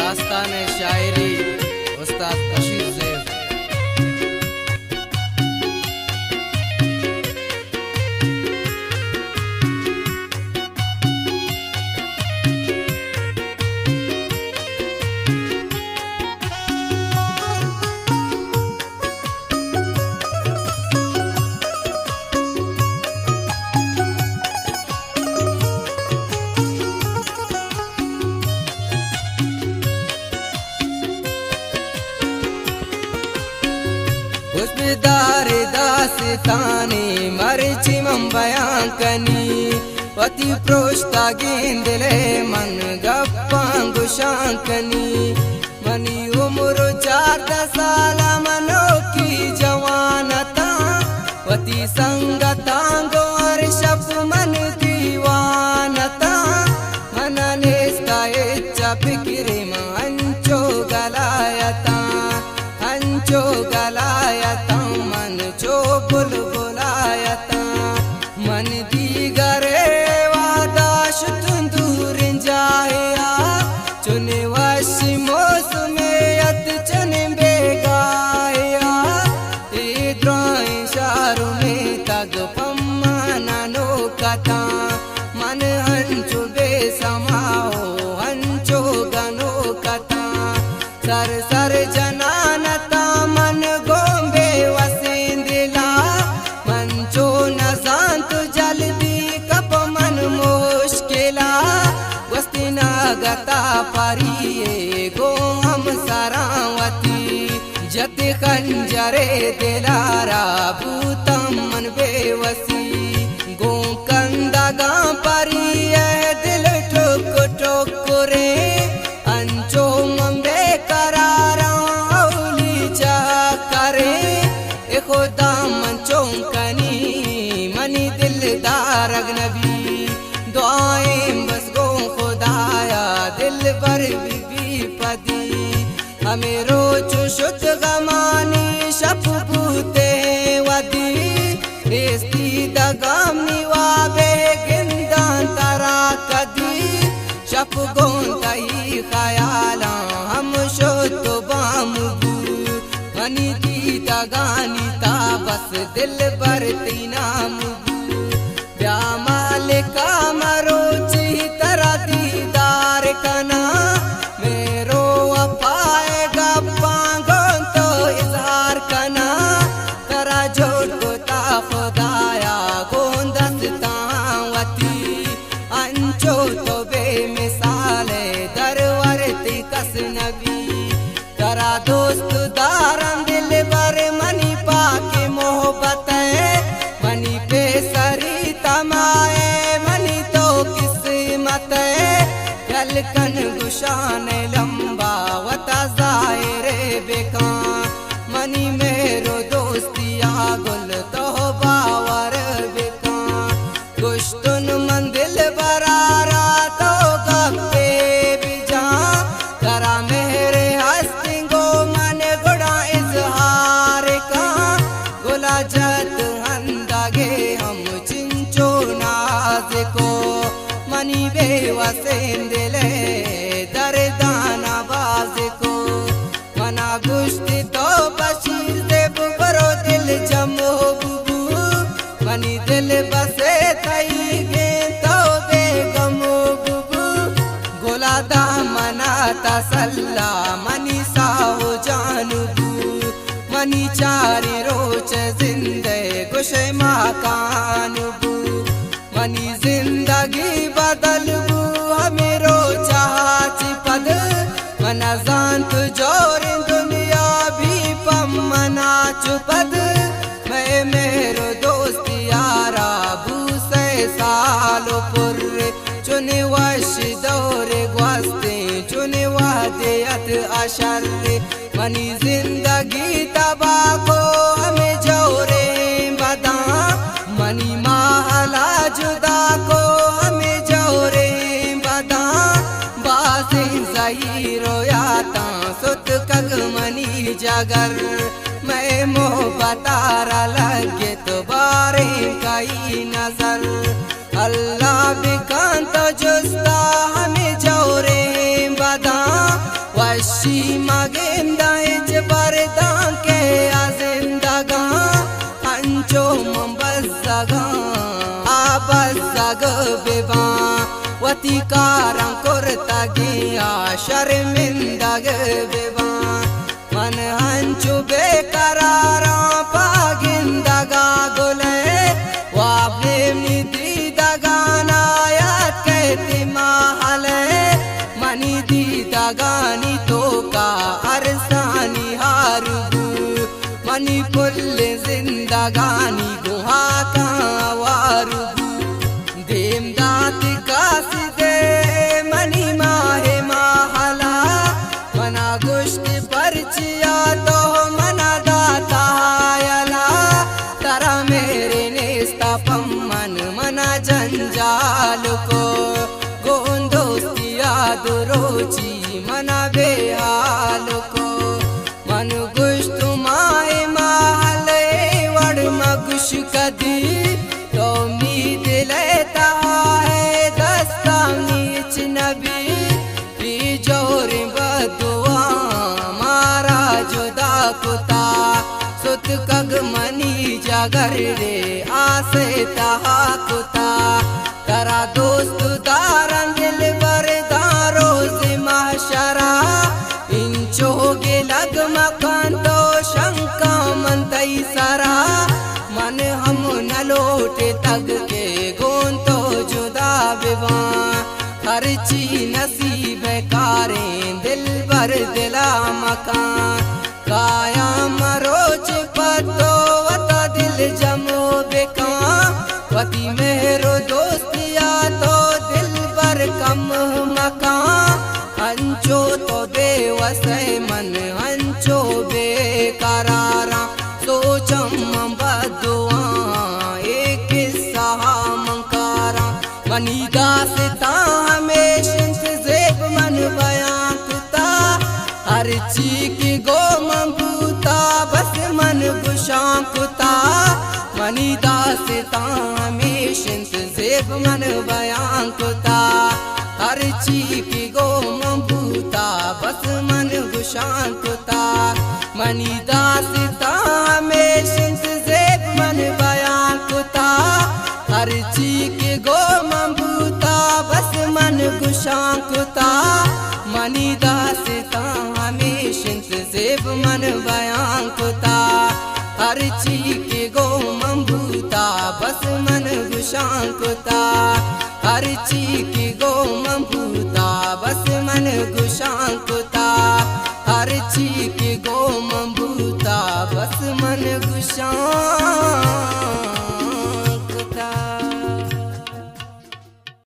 दास्तान शायरी उस्ताद बशीर ज़ैब। खुशबुदार दास्तानी मरची मम बयां कनी पति प्रोष्टा गेंदले मन गप्पा गुशांकनी मनी उम्र 4 साल मनो की जवानता पति संगता गोर शप मन दीवानता मन नेस्ता इच्छा फिक्रे अंचो गलायता अंचो गलायता मन चो बुलबुलायता मन दीगरे वादाश दूर जाया चुने वशी मौसमे अत चने बेगाया इद्राई शारू में तग पम्माना नो कथा मन हंचो बेसमाओ हंचो गनो कथा सर सर जनानता मन गोंबे वसेंदिला मंचो न शांत जल्दी कप मन मुश्किला वस्तिना गता परिये गो हम सरावती जत खंजरे दिलारा भूतम मन बेवसी गो कंदा गा परिये दिल ठोक ठोक रे अंचो मंबे करारा औली चा करे ए खुदा मंचो कनी मनी दिलदार अगनबी दुआएं बस गो खुदाया दिल पर बीबी पदी हमें रोज शुद्ध गमानी शप पूते वदी रेस्ती दगामी वाबे गिंदान तरा कदी शप गोंताई खयाला हम शोत बामू मनी दी दगानी ता बस दिल भरती नाम ब्यामाल का मरोची तरा दीदार कना मेरो अपाएगा पांगो तो इजहार कना तरा जोड़ को ता खुदाया गोंदस्ता वती अंचो तो बेमिसाले दरवरती कस नबी तरा दोस्त दारन दिल बर मनी पाके मोहब्बत मनी पे सरी तमाए मनी तो किस्मत कल कन गुशान लंबा वता जायरे बेका मनी मेरो दोस्तिया गुल तो बावर बेका गुश्तुन मंदिल बरारा तो गप्पे बिजा करा मेरे हस्ती गो मन गुड़ा इजहार का गुला जत हंदागे हम चिंचो नाज को मनी बेवसें दिले दरदाना बाज को मना गुश्ती तो बशीर से बुबरो दिल जमो बुबू मनी दिल बसे तई गे तो बेगमो बुबू गोला दा मना तसल्ला मनी साहो जानबू मनी चारी रोच जिंदे गुशे माकानबू मनी जिंदगी बदलबू हमें रोचा पद मना जानत जोर दुनिया भी पम मना चुपद मैं मेरो दोस्त यारा बूसे सालो पुर्रे चुने वश दौरे ग्वास्ते चुने वादियत अशर्रे मनी जिंदगी तबाको हमें जोरे बदा मनी महला जुदा को हमें जोरे बदा बासे सही रोयाता सुत कग मनी जागर मैं मोहब्बतारा लगे तो बारे कई नजर अल्लाह बिकांत जुस्ता हमें जोरे बदा magenda barda ke azindaga ancho mambazaga abazaga beba wati karang kortage sharmindaga beba man ancho bekarara pagindaga gole wabne nidi daga nayat kehti mahale mani di dagani to ka arsani harugu mani pulle zindagani guha ka warugu dem dat kaside mani mahe mahala mana gusht parchiya to mana data yala tara mere nesta pamman mana janjal ko gondostiya durochi mana behal ko मन गुश्त माए महले वड़ मगुश कदी तो उम्मीद लेता है दस्ता नीच नबी P जोर बदुआ मारा जुदा कुता सुत कग मनी जागर रे आसे तहा कुता तरा दोस्त दारन दिल बरदारो से महशरा इंचोगे लग मकान तो शंका मन तई सारा मन हम न लोटे तग के गोन तो जुदा विवा हर ची नसीब कारें दिल भर दिला मकान काया मरोच पतो वता दिल जमो बेका वती मेरो दोस्तिया तो दिल भर कम मकान अंचो तो बेवसे मन अंचो बेकरारा सोचम बदुआ एक सहा मंकारा मनी दास ता हमेश जेब मन बयां कुता हर चीक गो मंबूता बस मन गुशां कुता मनी दास ता हमेश जेब मन बयां कुता हर चीक गो मंबूता बस मन गुशां कुता मनी दास ता हमेश जेब मन बयां कुता हर चीक गो मंबूता बस मन गुशां कुता मनी दास ता हमेश जेब मन बयां कुता हर चीक गो मंबूता बस मन गुशां कुता हर चीक गो मंबूता बस मन गुशां कुता हर चीक गो मंबूता बस मन गुशां